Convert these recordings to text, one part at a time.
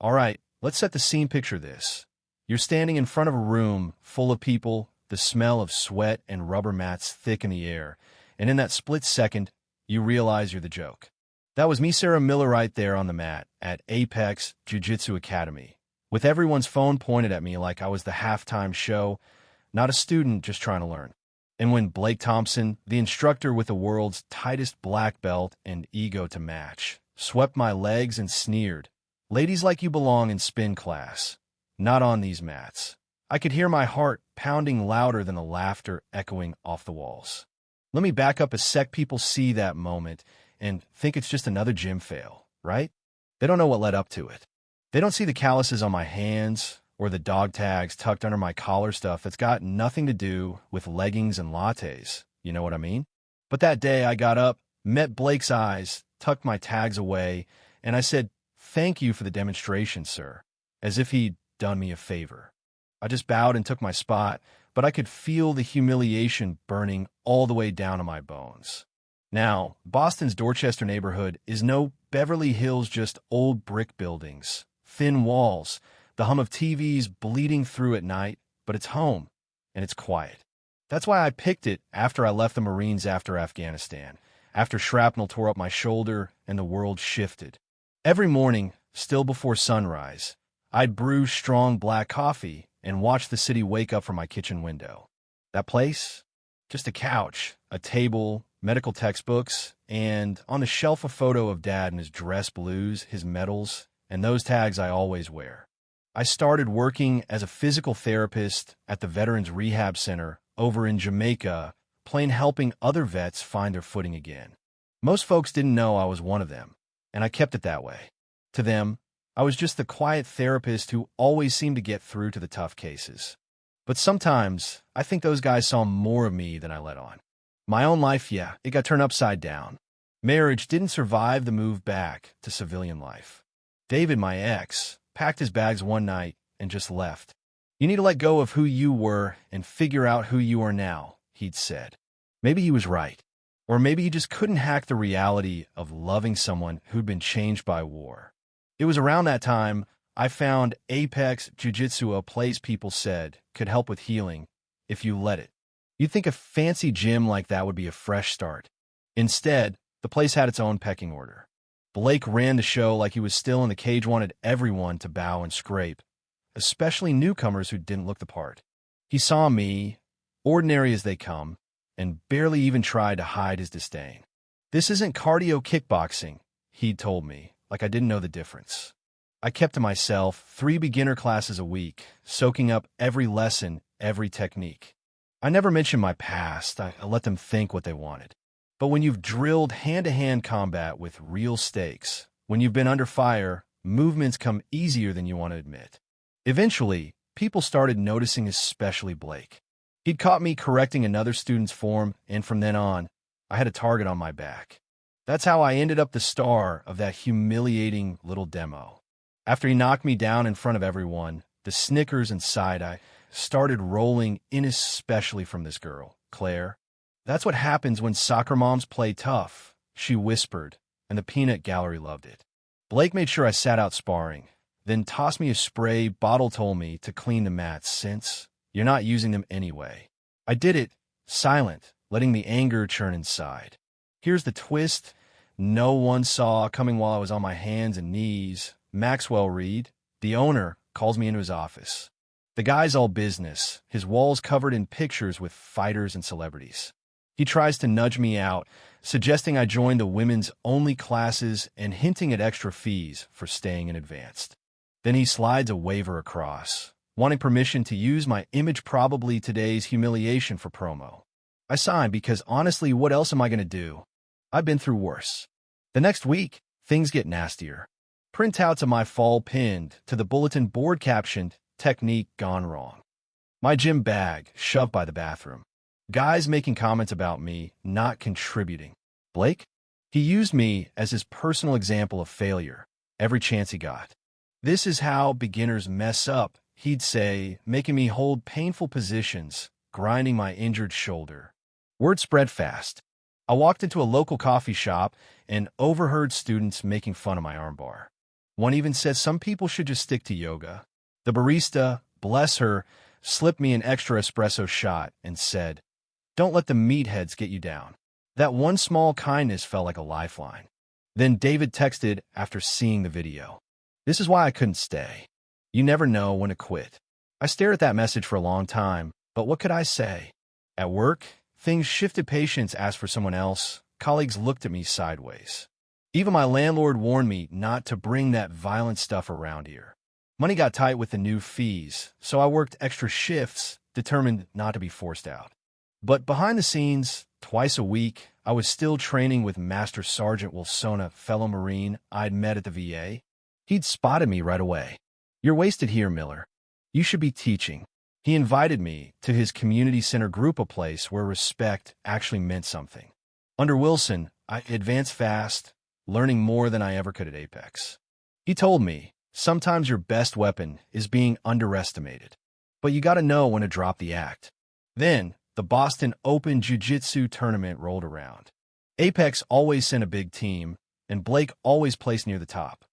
All right, let's set the scene. Picture this. You're standing in front of a room full of people, the smell of sweat and rubber mats thick in the air, and in that split second, you realize you're the joke. That was me, Sarah Miller, right there on the mat at Apex Jiu Jitsu Academy, with everyone's phone pointed at me like I was the halftime show, not a student just trying to learn. And when Blake Thompson, the instructor with the world's tightest black belt and ego to match, swept my legs and sneered, "Ladies like you belong in spin class, not on these mats," I could hear my heart pounding louder than the laughter echoing off the walls. Let me back up a sec. People see that moment and think it's just another gym fail, right? They don't know what led up to it. They don't see the calluses on my hands or the dog tags tucked under my collar, stuff that's got nothing to do with leggings and lattes. You know what I mean? But that day I got up, met Blake's eyes, tucked my tags away, and I said, "Thank you for the demonstration, sir," as if he'd done me a favor. I just bowed and took my spot, but I could feel the humiliation burning all the way down to my bones. Now, Boston's Dorchester neighborhood is no Beverly Hills, just old brick buildings, thin walls, the hum of TVs bleeding through at night, but it's home, and it's quiet. That's why I picked it after I left the Marines after Afghanistan, after shrapnel tore up my shoulder and the world shifted. Every morning, still before sunrise, I'd brew strong black coffee and watch the city wake up from my kitchen window. That place? Just a couch, a table, medical textbooks, and on the shelf a photo of Dad in his dress blues, his medals, and those tags I always wear. I started working as a physical therapist at the Veterans Rehab Center over in Jamaica, plain helping other vets find their footing again. Most folks didn't know I was one of them, and I kept it that way. To them, I was just the quiet therapist who always seemed to get through to the tough cases. But sometimes, I think those guys saw more of me than I let on. My own life, yeah, it got turned upside down. Marriage didn't survive the move back to civilian life. David, my ex, packed his bags one night and just left. "You need to let go of who you were and figure out who you are now," he'd said. Maybe he was right. Or maybe he just couldn't hack the reality of loving someone who'd been changed by war. It was around that time I found Apex Jiu Jitsu, a place people said could help with healing if you let it. You'd think a fancy gym like that would be a fresh start. Instead, the place had its own pecking order. Blake ran the show like he was still in the cage, wanted everyone to bow and scrape, especially newcomers who didn't look the part. He saw me, ordinary as they come, and barely even tried to hide his disdain. "This isn't cardio kickboxing," he'd told me, like I didn't know the difference. I kept to myself, 3 beginner classes a week, soaking up every lesson, every technique. I never mentioned my past. I let them think what they wanted. But when you've drilled hand-to-hand combat with real stakes, when you've been under fire, movements come easier than you want to admit. Eventually, people started noticing, especially Blake. He'd caught me correcting another student's form, and from then on, I had a target on my back. That's how I ended up the star of that humiliating little demo. After he knocked me down in front of everyone, the snickers and side-eye started rolling in, especially from this girl, Claire. "That's what happens when soccer moms play tough," she whispered, and the peanut gallery loved it. Blake made sure I sat out sparring, then tossed me a spray bottle, told me to clean the mats since you're not using them anyway. I did it, silent, letting the anger churn inside. Here's the twist no one saw coming while I was on my hands and knees. Maxwell Reed, the owner, calls me into his office. The guy's all business, his walls covered in pictures with fighters and celebrities. He tries to nudge me out, suggesting I join the women's-only classes and hinting at extra fees for staying in advanced. Then he slides a waiver across, wanting permission to use my image, probably today's humiliation, for promo. I signed because, honestly, what else am I going to do? I've been through worse. The next week, things get nastier. Printouts of my fall pinned to the bulletin board captioned, "Technique gone wrong." My gym bag shoved by the bathroom. Guys making comments about me not contributing. Blake? He used me as his personal example of failure every chance he got. "This is how beginners mess up," he'd say, making me hold painful positions, grinding my injured shoulder. Word spread fast. I walked into a local coffee shop and overheard students making fun of my armbar. One even says some people should just stick to yoga. The barista, bless her, slipped me an extra espresso shot and said, "Don't let the meatheads get you down." That one small kindness felt like a lifeline. Then David texted after seeing the video. "This is why I couldn't stay. You never know when to quit." I stared at that message for a long time, but what could I say? At work, things shifted. Patients asked for someone else. Colleagues looked at me sideways. Even my landlord warned me not to bring that violent stuff around here. Money got tight with the new fees, so I worked extra shifts, determined not to be forced out. But behind the scenes, twice a week, I was still training with Master Sergeant Wilson, a fellow Marine I'd met at the VA. He'd spotted me right away. "You're wasted here, Miller. You should be teaching." He invited me to his community center group, a place where respect actually meant something. Under Wilson, I advanced fast, learning more than I ever could at Apex. He told me, sometimes your best weapon is being underestimated, but you gotta know when to drop the act. Then, the Boston Open Jiu Jitsu tournament rolled around. Apex always sent a big team, and Blake always placed near the top.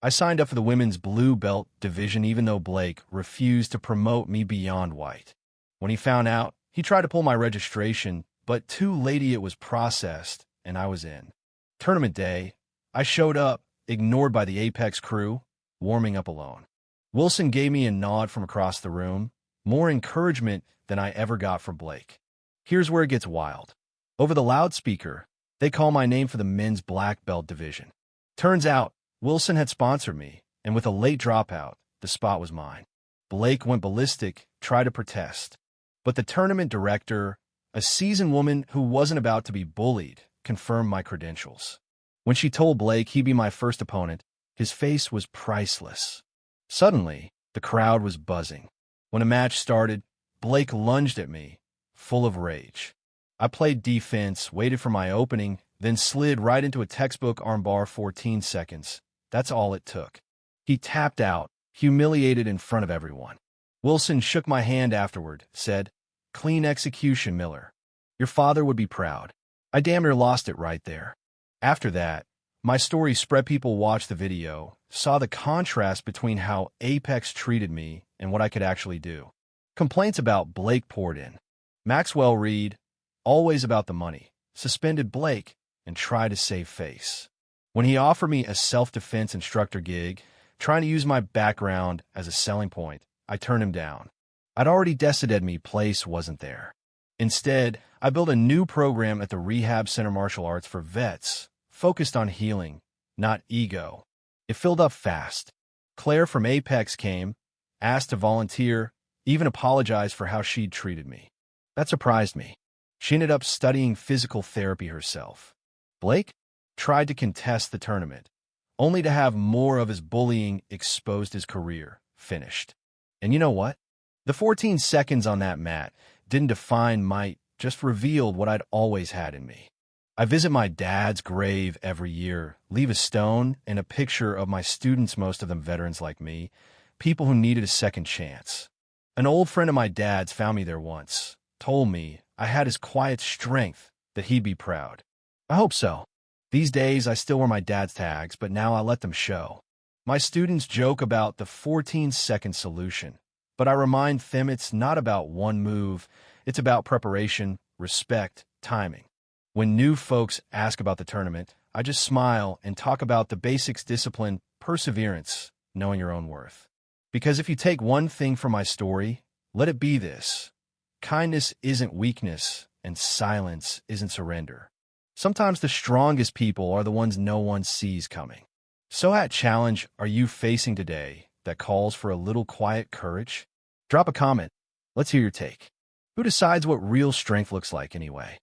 I signed up for the women's blue belt division even though Blake refused to promote me beyond white. When he found out, he tried to pull my registration, but too late it was processed, and I was in. Tournament day, I showed up, ignored by the Apex crew, warming up alone. Wilson gave me a nod from across the room, more encouragement than I ever got from Blake. Here's where it gets wild. Over the loudspeaker, they call my name for the men's black belt division. Turns out, Wilson had sponsored me, and with a late dropout, the spot was mine. Blake went ballistic, tried to protest. But the tournament director, a seasoned woman who wasn't about to be bullied, confirmed my credentials. When she told Blake he'd be my first opponent, his face was priceless. Suddenly, the crowd was buzzing. When a match started, Blake lunged at me, full of rage. I played defense, waited for my opening, then slid right into a textbook armbar. 14 seconds. That's all it took. He tapped out, humiliated in front of everyone. Wilson shook my hand afterward, said, "Clean execution, Miller. Your father would be proud." I damn near lost it right there. After that, my story spread. People watched the video, saw the contrast between how Apex treated me and what I could actually do. Complaints about Blake poured in. Maxwell Reed, always about the money, suspended Blake and tried to save face. When he offered me a self-defense instructor gig, trying to use my background as a selling point, I turned him down. I'd already decided me place wasn't there. Instead, I built a new program at the Rehab Center Martial Arts for vets, focused on healing, not ego. It filled up fast. Claire from Apex came, asked to volunteer, even apologized for how she'd treated me. That surprised me. She ended up studying physical therapy herself. Blake tried to contest the tournament, only to have more of his bullying exposed. His career finished. And you know what? The 14 seconds on that mat didn't define might, just revealed what I'd always had in me. I visit my dad's grave every year, leave a stone and a picture of my students, most of them veterans like me, people who needed a second chance. An old friend of my dad's found me there once, told me I had his quiet strength, that he'd be proud. I hope so. These days, I still wear my dad's tags, but now I let them show. My students joke about the 14-second solution, but I remind them it's not about one move, it's about preparation, respect, timing. When new folks ask about the tournament, I just smile and talk about the basics: discipline, perseverance, knowing your own worth. Because if you take one thing from my story, let it be this: kindness isn't weakness, and silence isn't surrender. Sometimes the strongest people are the ones no one sees coming. So what challenge are you facing today that calls for a little quiet courage? Drop a comment. Let's hear your take. Who decides what real strength looks like anyway?